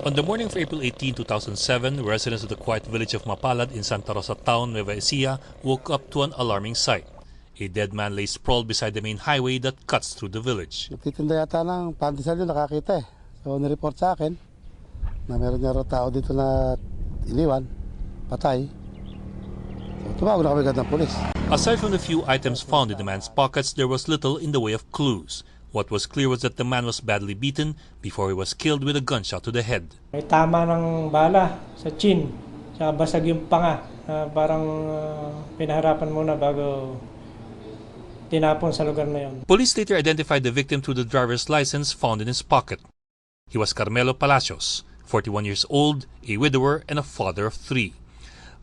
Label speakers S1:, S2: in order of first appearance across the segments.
S1: On the morning of April 18, 2007, residents of the quiet village of Mapalad in Santa Rosa Town, Nueva Ecija, woke up to an alarming sight. A dead man lay sprawled beside the main highway that cuts through the village.
S2: Nagtitinda yata ng pandesal yun, nakakita eh. So nireport sa akin na meron niya tao dito na iniwan, patay. So tumawag na kami agad ng pulis.
S1: Aside from the few items found in the man's pockets, there was little in the way of clues. What was clear was that the man was badly beaten before he was killed with a gunshot to the head.
S3: May tama ng bala sa chin, saka basag yung panga. Parang pinaharapan muna bago tinapon sa lugar na yun.
S1: Police later identified the victim through the driver's license found in his pocket. He was Carmelo Palacios, 41 years old, a widower, and a father of 3.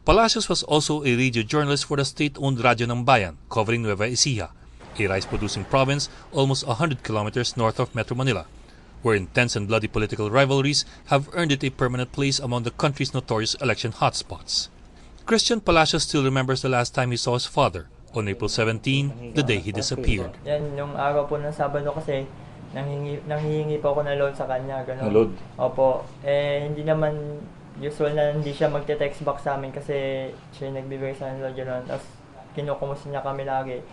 S1: Palacios was also a radio journalist for the state-owned Radyo ng Bayan, covering Nueva Ecija, a rice-producing province almost 100 kilometers north of Metro Manila, where intense and bloody political rivalries have earned it a permanent place among the country's notorious election hotspots. Christian Palacios still remembers the last time he saw his father, on April 17, the day he disappeared.
S4: Yan, yung araw po ng Sabado kasi, nanghihingi po ako ng loan sa kanya. Ganun.
S1: Loan?
S4: Opo. Hindi naman usual na hindi siya magte-text back sa amin kasi siya nagbibigay sa loan. Ganun. Tapos kinukumusta niya kami lagi.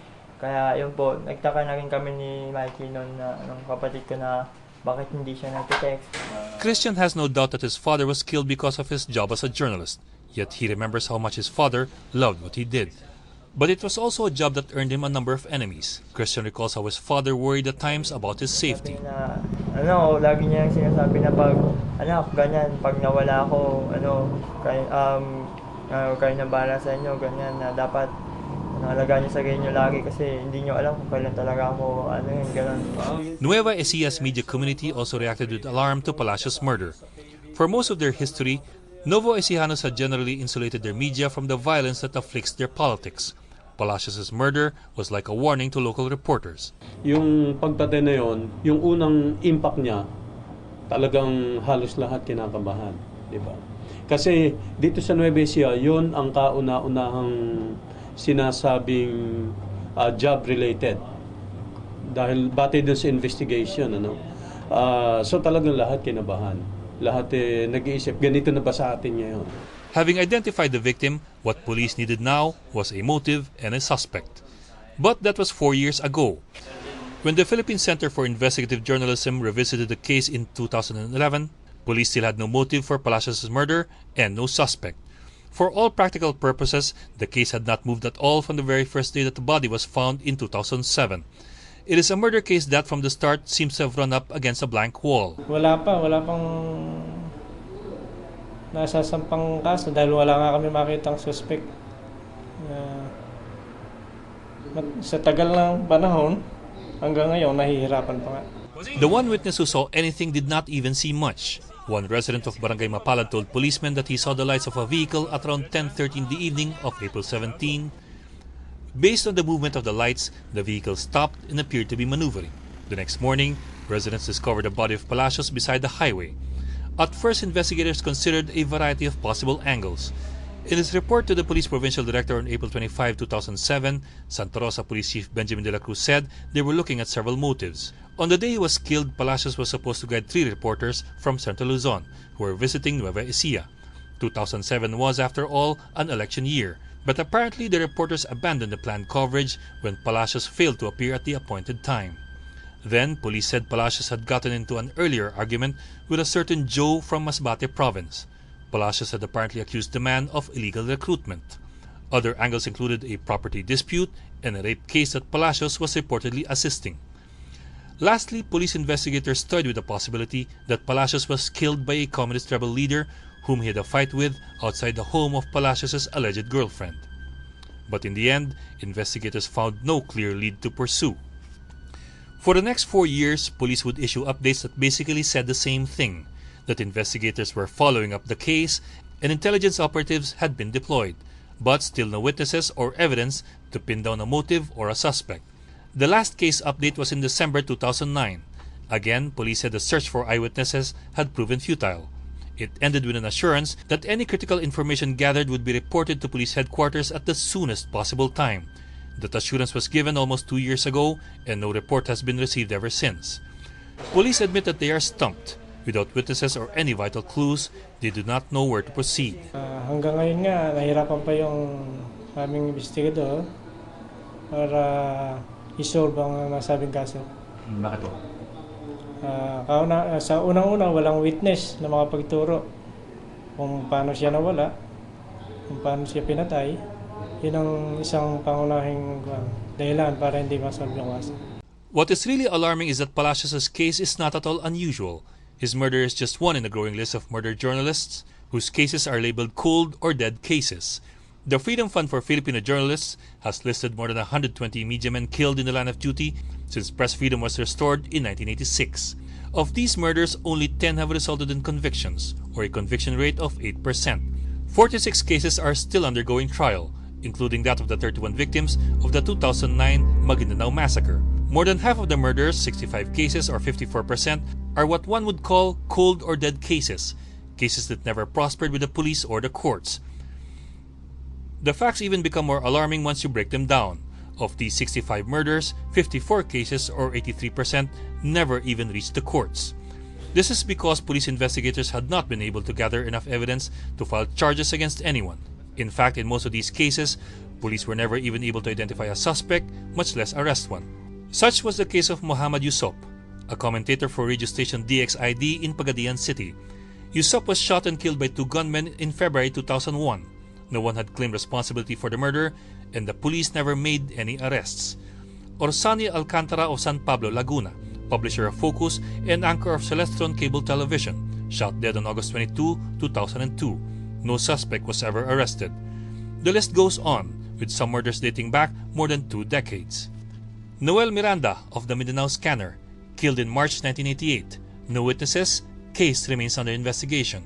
S4: Kaya yun po, nagtaka na rin kami ni Mikey noon na ng kapatid ko na bakit hindi siya nagte-text.
S1: Christian has no doubt that his father was killed because of his job as a journalist. Yet he remembers how much his father loved what he did. But it was also a job that earned him a number of enemies. Christian recalls how his father worried at times about his safety.
S4: Lagi niya yung sinasabi na pag, ganyan, pag nawala ako, kayo na bahala sa inyo, ganyan, na dapat alagaan niyo sa ganyan lagi kasi hindi niyo alam kung kailan talaga ako, ganun.
S1: Nueva Ecija's media community also reacted with alarm to Palacios' murder. For most of their history, Novo Ecijanos had generally insulated their media from the violence that afflicts their politics. Palacios' murder was like a warning to local reporters.
S5: Yung pagpatay na yon, yung unang impact niya, talagang halos lahat kinakabahan, di ba? Kasi dito sa Nueva Ecija, yon ang kauna-unahang sinasabing job-related. Dahil batay dun sa investigation, so talagang lahat kinabahan. Lahat nag-iisip, ganito na ba sa atin ngayon?
S1: Having identified the victim, what police needed now was a motive and a suspect. But that was 4 years ago. When the Philippine Center for Investigative Journalism revisited the case in 2011, police still had no motive for Palacios' murder and no suspect. For all practical purposes, the case had not moved at all from the very first day that the body was found in 2007. It is a murder case that from the start seems to have run up against a blank wall.
S3: Wala pang nasasampang kaso dahil wala nga kami makitang suspect. Sa tagal ng panahon, hanggang ngayon, nahihirapan pa nga.
S1: The one witness who saw anything did not even see much. One resident of Barangay Mapalad told policemen that he saw the lights of a vehicle at around 10:30 in the evening of April 17. Based on the movement of the lights, the vehicle stopped and appeared to be maneuvering. The next morning, residents discovered the body of Palacios beside the highway. At first, investigators considered a variety of possible angles. In his report to the Police Provincial Director on April 25, 2007, Santa Rosa Police Chief Benjamin de la Cruz said they were looking at several motives. On the day he was killed, Palacios was supposed to guide 3 reporters from Central Luzon who were visiting Nueva Ecija. 2007 was, after all, an election year, but apparently the reporters abandoned the planned coverage when Palacios failed to appear at the appointed time. Then, police said Palacios had gotten into an earlier argument with a certain Joe from Masbate province. Palacios had apparently accused the man of illegal recruitment. Other angles included a property dispute and a rape case that Palacios was reportedly assisting. Lastly, police investigators toyed with the possibility that Palacios was killed by a communist rebel leader whom he had a fight with outside the home of Palacios' alleged girlfriend. But in the end, investigators found no clear lead to pursue. For the next 4 years, police would issue updates that basically said the same thing, that investigators were following up the case and intelligence operatives had been deployed, but still no witnesses or evidence to pin down a motive or a suspect. The last case update was in December 2009. Again, police said the search for eyewitnesses had proven futile. It ended with an assurance that any critical information gathered would be reported to police headquarters at the soonest possible time. That assurance was given almost 2 years ago and no report has been received ever since. Police admit that they are stumped. Without witnesses or any vital clues, they do not know where to proceed.
S3: Hanggang ngayon nga, nahirapan pa yung aming investigador para isolve ang nasabing kaso.
S1: Bakit po?
S3: Sa unang-una, walang witness na makapagturo kung paano siya nawala, kung paano siya pinatay. Yun ang isang pangunahing dahilan para hindi masolve yung kaso.
S1: What is really alarming is that Palacios' case is not at all unusual. His murder is just one in the growing list of murdered journalists whose cases are labeled cold or dead cases. The Freedom Fund for Filipino Journalists has listed more than 120 media men killed in the line of duty since press freedom was restored in 1986. Of these murders, only 10 have resulted in convictions, or a conviction rate of 8%. 46 cases are still undergoing trial, including that of the 31 victims of the 2009 Maguindanao massacre. More than half of the murders, 65 cases or 54%, are what one would call cold or dead cases, cases that never prospered with the police or the courts. The facts even become more alarming once you break them down. Of these 65 murders, 54 cases or 83% never even reached the courts. This is because police investigators had not been able to gather enough evidence to file charges against anyone. In fact, in most of these cases, police were never even able to identify a suspect, much less arrest one. Such was the case of Muhammad Yusop, a commentator for radio station DXID in Pagadian City. Yusop was shot and killed by two gunmen in February 2001. No one had claimed responsibility for the murder, and the police never made any arrests. Orsani Alcantara of San Pablo, Laguna, publisher of Focus and anchor of Celestron Cable Television, shot dead on August 22, 2002. No suspect was ever arrested. The list goes on, with some murders dating back more than 2 decades. Noel Miranda of the Mindanao Scanner, killed in March 1988. No witnesses, case remains under investigation.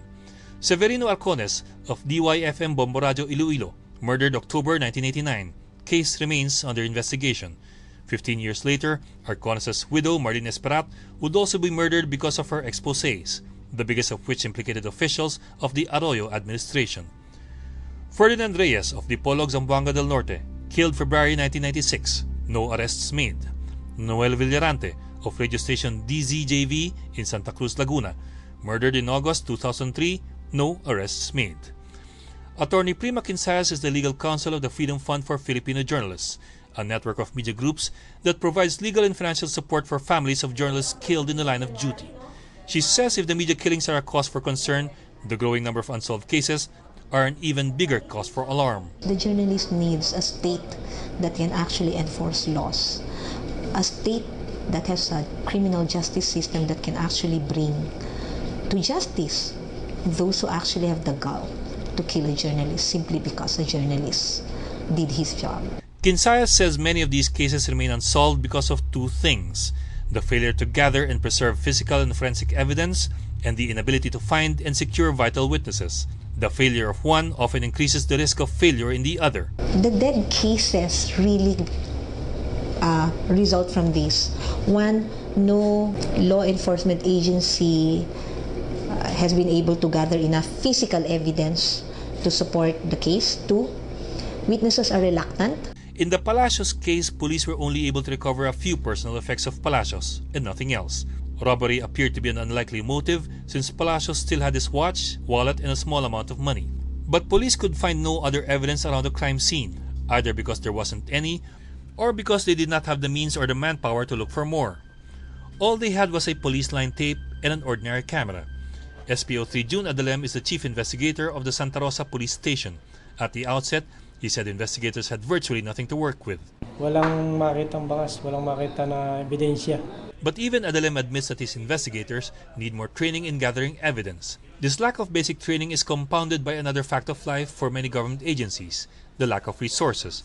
S1: Severino Arcones of DYFM Bombo Radio Iloilo, murdered October 1989. Case remains under investigation. 15 years later, Arcones' widow, Marlene Esperat, would also be murdered because of her exposés, the biggest of which implicated officials of the Arroyo administration. Ferdinand Reyes of Dipolog, Zamboanga del Norte, killed February 1996. No arrests made. Noel Villarante of radio station DZJV in Santa Cruz, Laguna, murdered in August 2003. No arrests made. Attorney Prima Quinsayas is the legal counsel of the Freedom Fund for Filipino Journalists, a network of media groups that provides legal and financial support for families of journalists killed in the line of duty. She says if the media killings are a cause for concern, the growing number of unsolved cases are an even bigger cause for alarm.
S6: The journalist needs a state that can actually enforce laws, a state that has a criminal justice system that can actually bring to justice those who actually have the gall to kill a journalist simply because a journalist did his job.
S1: Quinsayas says many of these cases remain unsolved because of two things: the failure to gather and preserve physical and forensic evidence, and the inability to find and secure vital witnesses. The failure of one often increases the risk of failure in the other.
S6: The dead cases really result from this. One, no law enforcement agency has been able to gather enough physical evidence to support the case. Two, witnesses are reluctant.
S1: In the Palacios case, police were only able to recover a few personal effects of Palacios and nothing else. Robbery appeared to be an unlikely motive since Palacios still had his watch, wallet, and a small amount of money. But police could find no other evidence around the crime scene, either because there wasn't any or because they did not have the means or the manpower to look for more. All they had was a police line tape and an ordinary camera. SPO3 June Adalem is the chief investigator of the Santa Rosa Police Station. At the outset, he said investigators had virtually nothing to work with.
S3: Walang makitang bangas, walang makita na ebidensya.
S1: But even Adalem admits that his investigators need more training in gathering evidence. This lack of basic training is compounded by another fact of life for many government agencies: the lack of resources.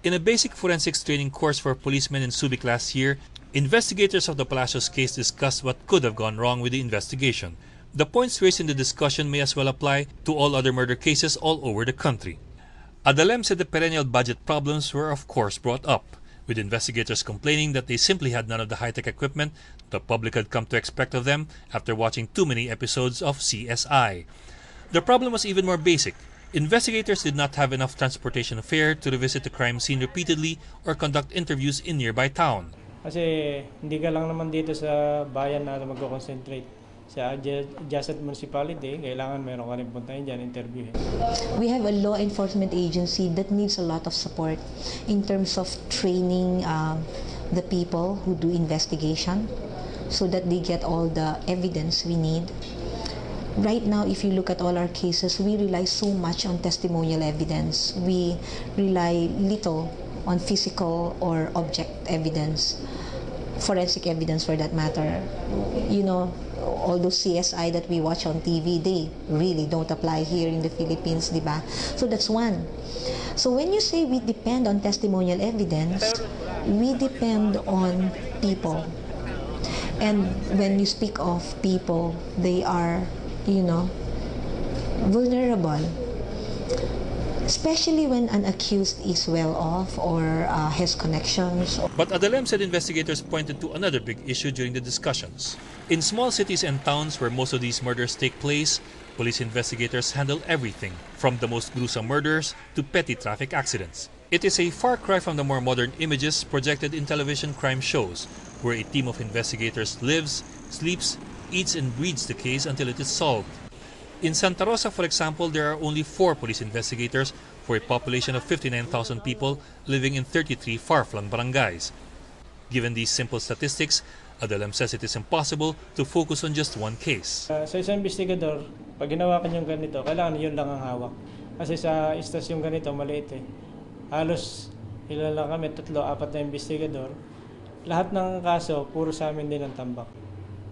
S1: In a basic forensics training course for policemen in Subic last year, investigators of the Palacios case discussed what could have gone wrong with the investigation. The points raised in the discussion may as well apply to all other murder cases all over the country. Adalem said the perennial budget problems were of course brought up, with investigators complaining that they simply had none of the high-tech equipment the public had come to expect of them after watching too many episodes of CSI. The problem was even more basic. Investigators did not have enough transportation fare to revisit the crime scene repeatedly or conduct interviews in nearby town.
S3: Kasi hindi ka lang naman dito sa bayan na mag-concentrate. sa adjacent municipality, kailangan meron ka rin puntahin dyan, interviewin.
S6: We have a law enforcement agency that needs a lot of support in terms of training the people who do investigation so that they get all the evidence we need. Right now, if you look at all our cases, we rely so much on testimonial evidence. We rely little on physical or object evidence, forensic evidence for that matter. You know, all those CSI that we watch on TV, they really don't apply here in the Philippines, di ba? So that's one. So when you say we depend on testimonial evidence, we depend on people. And when you speak of people, they are, you know, vulnerable. Especially when an accused is well off or has connections.
S1: But Adalem said investigators pointed to another big issue during the discussions. In small cities and towns where most of these murders take place, police investigators handle everything from the most gruesome murders to petty traffic accidents. It is a far cry from the more modern images projected in television crime shows, where a team of investigators lives, sleeps, eats and breathes the case until it is solved. In Santa Rosa, for example, there are only 4 police investigators for a population of 59,000 people living in 33 far-flung barangays. Given these simple statistics, Adalem says it is impossible to focus on just one case.
S3: Sa isang investigador, pag ginawakan yung ganito, kailangan yun lang ang hawak. Kasi sa istasyon ganito, maliit eh. Halos ilan lang kami, 3-4 na investigador. Lahat ng kaso, puro sa amin din ang tambak.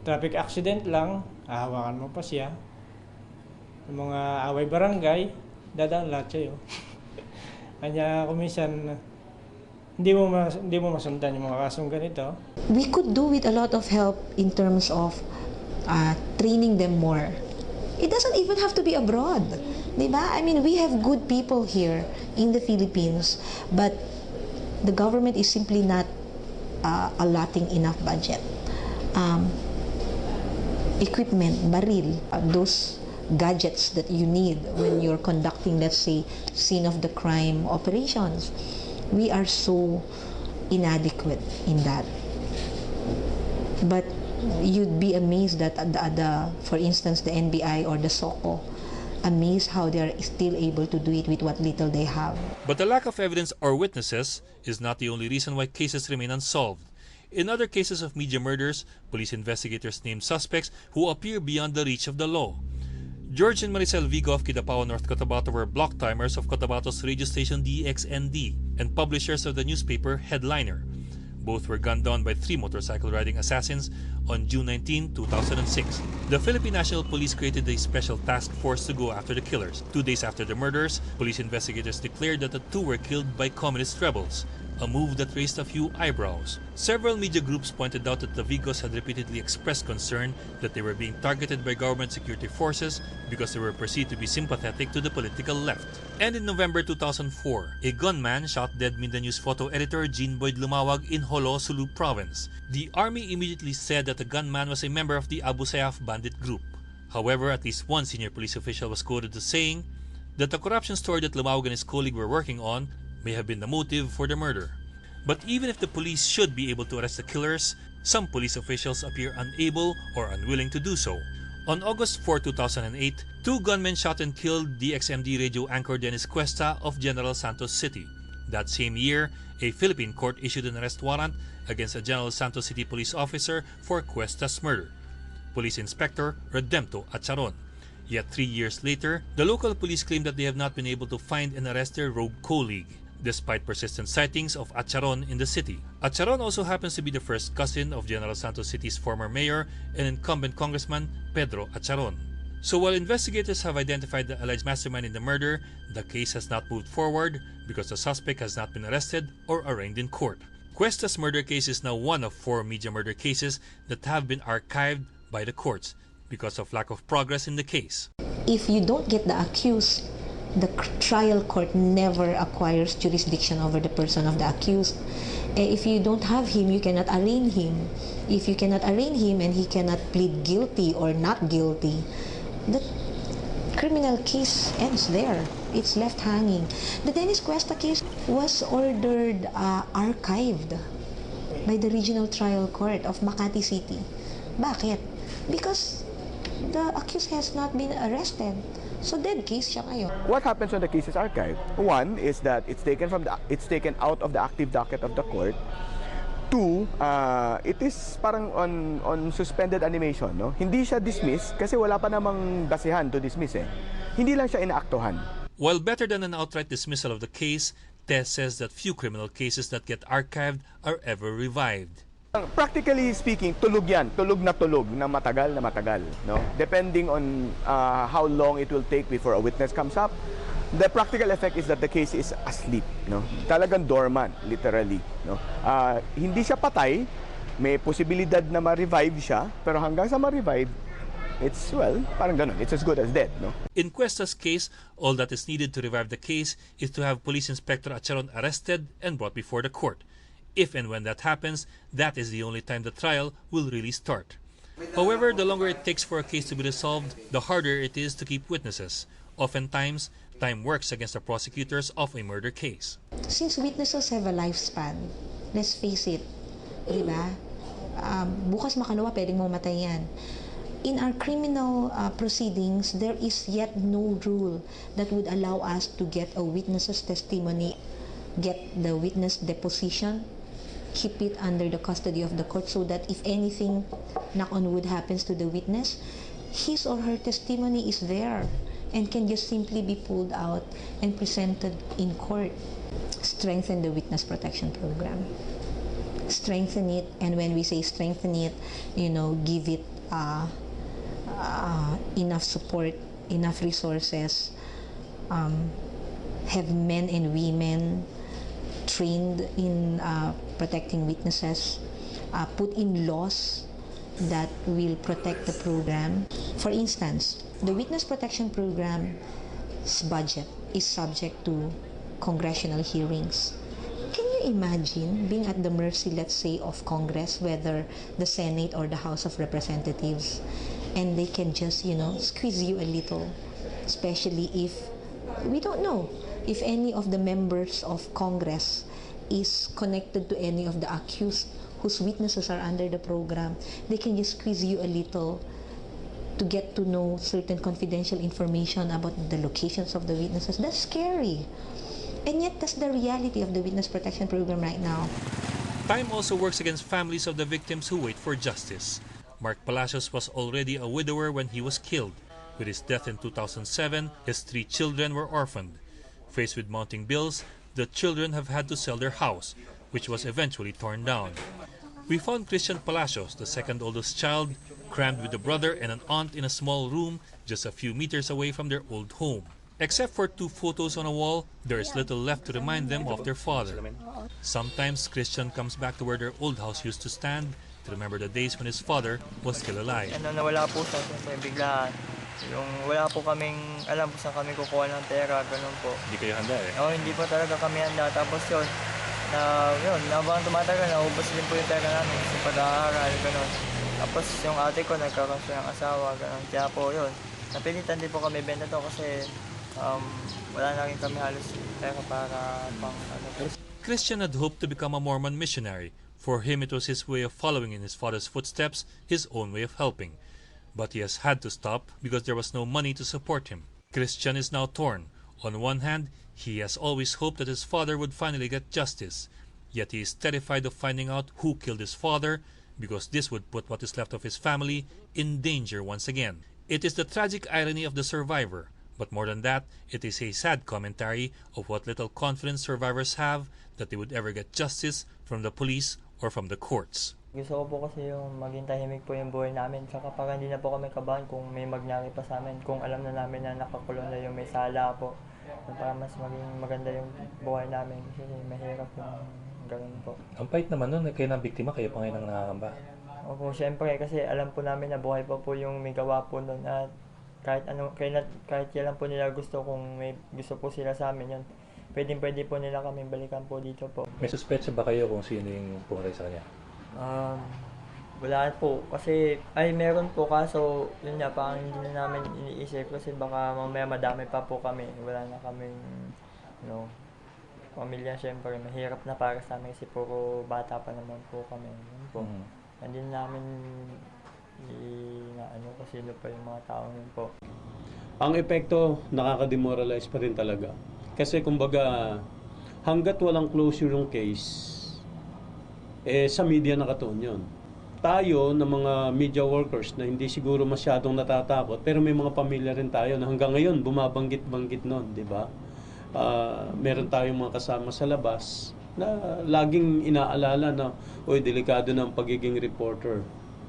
S3: Traffic accident lang, hahawakan mo pa siya. Yung mga away barangay, dadaan lahat sa'yo. Kanya kuminsan, hindi mo masundan yung mga kasong ganito.
S6: We could do with a lot of help in terms of training them more. It doesn't even have to be abroad. Diba? I mean, we have good people here in the Philippines, but the government is simply not allotting enough budget. Equipment, baril, those gadgets that you need when you're conducting, let's say, scene of the crime operations. We are so inadequate in that. But you'd be amazed that for instance, the NBI or the SOCO, amazed how they're still able to do it with what little they have.
S1: But the lack of evidence or witnesses is not the only reason why cases remain unsolved. In other cases of media murders, police investigators name suspects who appear beyond the reach of the law. George and Maricel Vigo of Kidapawan, North Cotabato were block timers of Cotabato's radio station DXND and publishers of the newspaper Headliner. Both were gunned down by 3 motorcycle-riding assassins on June 19, 2006. The Philippine National Police created a special task force to go after the killers. 2 days after the murders, police investigators declared that the 2 were killed by communist rebels, a move that raised a few eyebrows. Several media groups pointed out that the Vigos had repeatedly expressed concern that they were being targeted by government security forces because they were perceived to be sympathetic to the political left. And in November 2004, a gunman shot dead Mindanews photo editor Jean Boyd Lumawag in Jolo, Sulu province. The army immediately said that the gunman was a member of the Abu Sayyaf bandit group. However, at least one senior police official was quoted as saying that the corruption story that Lumawag and his colleague were working on may have been the motive for the murder. But even if the police should be able to arrest the killers, some police officials appear unable or unwilling to do so. On August 4, 2008, 2 gunmen shot and killed DXMD radio anchor Dennis Cuesta of General Santos City. That same year, a Philippine court issued an arrest warrant against a General Santos City police officer for Cuesta's murder, Police Inspector Redempto Acharon. Yet 3 years later, the local police claim that they have not been able to find and arrest their rogue colleague, despite persistent sightings of Acharon in the city. Acharon also happens to be the first cousin of General Santos City's former mayor and incumbent congressman Pedro Acharon. So while investigators have identified the alleged mastermind in the murder, the case has not moved forward because the suspect has not been arrested or arraigned in court. Cuesta's murder case is now one of 4 media murder cases that have been archived by the courts because of lack of progress in the case.
S6: If you don't get the accused, the trial court never acquires jurisdiction over the person of the accused. If you don't have him, you cannot arraign him. If you cannot arraign him and he cannot plead guilty or not guilty, the criminal case ends there. It's left hanging. The Dennis Cuesta case was ordered archived by the Regional Trial Court of Makati City. Bakit? Because the accused has not been arrested. So dead case siya ngayon.
S7: What happens when the case is archived? One is that it's taken out of the active docket of the court. Two, it is parang on suspended animation, no? Hindi siya dismiss kasi wala pa namang basihan to dismiss eh. Hindi lang siya inaaktuhan.
S1: While better than an outright dismissal of the case, Tess says that few criminal cases that get archived are ever revived.
S7: Practically speaking, tulog yan. Tulog na matagal, no? Depending on how long it will take before a witness comes up. The practical effect is that the case is asleep, no? Talagang dormant, literally, no? Hindi siya patay, may posibilidad na ma-revive siya, pero hanggang sa ma-revive, it's, well, parang ganun. It's as good as dead, no?
S1: In Cuesta's case, all that is needed to revive the case is to have Police Inspector Acharon arrested and brought before the court. If and when that happens, that is the only time the trial will really start. However, the longer it takes for a case to be resolved, the harder it is to keep witnesses. Oftentimes, time works against the prosecutors of a murder case.
S6: Since witnesses have a lifespan, let's face it, di ba? Bukas makalawa, pwedeng mamatay yan. In our criminal proceedings, there is yet no rule that would allow us to get a witness's testimony, get the witness deposition, keep it under the custody of the court so that if anything, knock on wood, happens to the witness, his or her testimony is there and can just simply be pulled out and presented in court. Strengthen the witness protection program. Strengthen it, and when we say strengthen it, give it enough support, enough resources, have men and women trained in protecting witnesses, put in laws that will protect the program. For instance, the Witness Protection Program's budget is subject to congressional hearings. Can you imagine being at the mercy, let's say, of Congress, whether the Senate or the House of Representatives, and they can just, squeeze you a little, especially if, we don't know, if any of the members of Congress is connected to any of the accused whose witnesses are under the program. They can just squeeze you a little to get to know certain confidential information about the locations of the witnesses. That's scary. And yet, that's the reality of the Witness Protection Program right now.
S1: Time also works against families of the victims who wait for justice. Mark Palacios was already a widower when he was killed. With his death in 2007, his 3 children were orphaned. Faced with mounting bills, the children have had to sell their house, which was eventually torn down. We found Christian Palacios, the second oldest child, crammed with a brother and an aunt in a small room just a few meters away from their old home. Except for 2 photos on a wall, there is little left to remind them of their father. Sometimes Christian comes back to where their old house used to stand to remember the days when his father was still alive.
S4: Nawala po siya, siyempre biglaan. Yung wala po kaming alam kung saan kami kukuha ng pera, ganun po.
S1: Hindi kayo handa eh?
S4: Oo, hindi po talaga kami handa. Tapos yun, habang tumatagal, naubos din po yung pera namin sa pag-aaral, ganun. Tapos yung ate ko, nagkakaroon siya ng asawa, ganun. Kaya po yun, napilitan din po kami benta to kasi wala na rin kami halos pera para pang
S1: Christian had hoped to become a Mormon missionary. For him, it was his way of following in his father's footsteps, his own way of helping. But he has had to stop because there was no money to support him. Christian is now torn. On one hand, he has always hoped that his father would finally get justice. Yet he is terrified of finding out who killed his father because this would put what is left of his family in danger once again. It is the tragic irony of the survivor. But more than that, it is a sad commentary of what little confidence survivors have that they would ever get justice from the police or from the courts.
S4: Gusto ko po kasi yung maging tahimik po yung buhay namin. Tsaka para hindi na po kami kabahan kung may magnari pa sa amin. Kung alam na namin na nakakulong na yung may sala po. Para mas maging maganda yung buhay namin. Kasi mahirap yung ganun po.
S1: Ang pait naman nun, kayo ng biktima, kayo pa ngayon ang nakakamba.
S4: Opo, syempre kasi alam po namin na buhay pa po yung may gawa po nun. At kahit kailan po nila gusto, kung may gusto po sila sa amin yun, pwede po nila kami balikan po dito po.
S1: May suspetsa ba kayo kung sino yung pumatay sa kanya?
S4: Wala po. Kasi, meron po kaso, yun nga, parang hindi na namin iniisip kasi baka mamaya madami pa po kami. Wala na kaming, pamilya, syempre. Mahirap na para sa amin kasi puro bata pa naman po kami. Yun po. Hindi namin ano kung sino pa yung mga tao yun po.
S5: Ang epekto, nakaka-demoralize pa rin talaga. Kasi kumbaga, hanggat walang closure yung case, sa media nakatuon yun. Tayo na mga media workers na hindi siguro masyadong natatakot, pero may mga pamilya rin tayo na hanggang ngayon bumabanggit-banggit nun, di ba? Meron tayong mga kasama sa labas na laging inaalala na, oy, delikado ng pagiging reporter.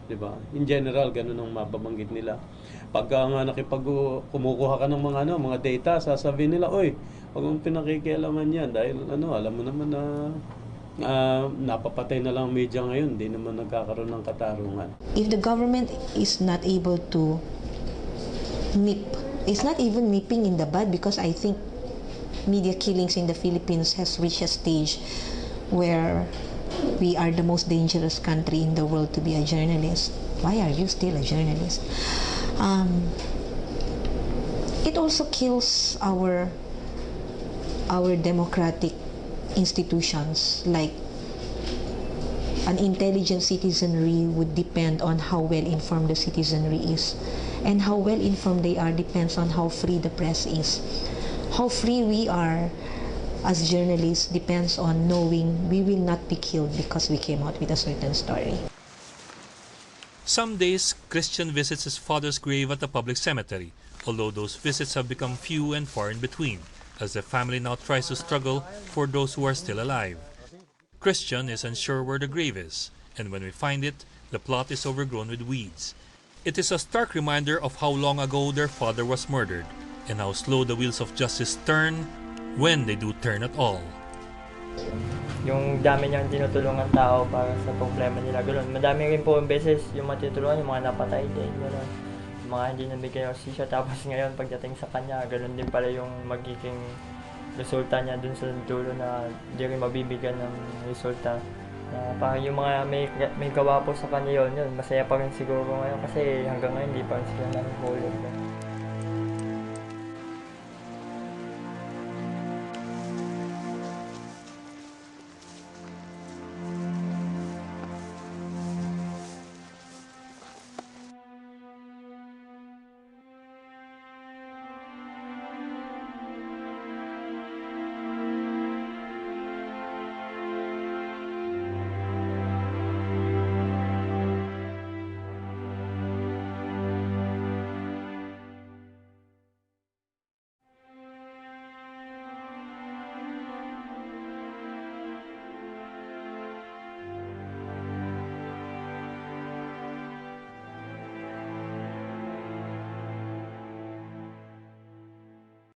S5: Diba? In general, ganun ang mababanggit nila. Pagka nga kumukuha ka ng mga data, sasabihin nila, oy, huwag mong pinakikialaman yan dahil alam mo naman na napapatay na lang ang media ngayon, hindi naman nagkakaroon ng katarungan.
S6: If the government is not able to nip, it's not even nipping in the bud, because I think media killings in the Philippines has reached a stage where we are the most dangerous country in the world to be a journalist. Why are you still a journalist? It also kills our democratic institutions. Like, an intelligent citizenry would depend on how well informed the citizenry is, and how well informed they are depends on how free the press is. How free we are as journalists depends on knowing we will not be killed because we came out with a certain story.
S1: Some days, Christian visits his father's grave at the public cemetery, although those visits have become few and far in between, as the family now tries to struggle for those who are still alive. Christian is unsure where the grave is, and when we find it, the plot is overgrown with weeds. It is a stark reminder of how long ago their father was murdered, and how slow the wheels of justice turn, when they do turn at all.
S4: Yung dami niyang tinutulungan tao para sa problema nila, gano'n. Madami rin po yung beses yung matutulungan, yung mga napatay din, gano'n. Yung mga hindi nabigyan ng hustisya, tapos ngayon pagdating sa kanya, gano'n din pala yung magiging resulta niya dun sa dulo na hindi rin mabibigyan ng resulta. Parang yung mga may gawa po sa kanya yun, masaya pa rin siguro ngayon kasi hanggang ngayon hindi pa rin sila nahulog.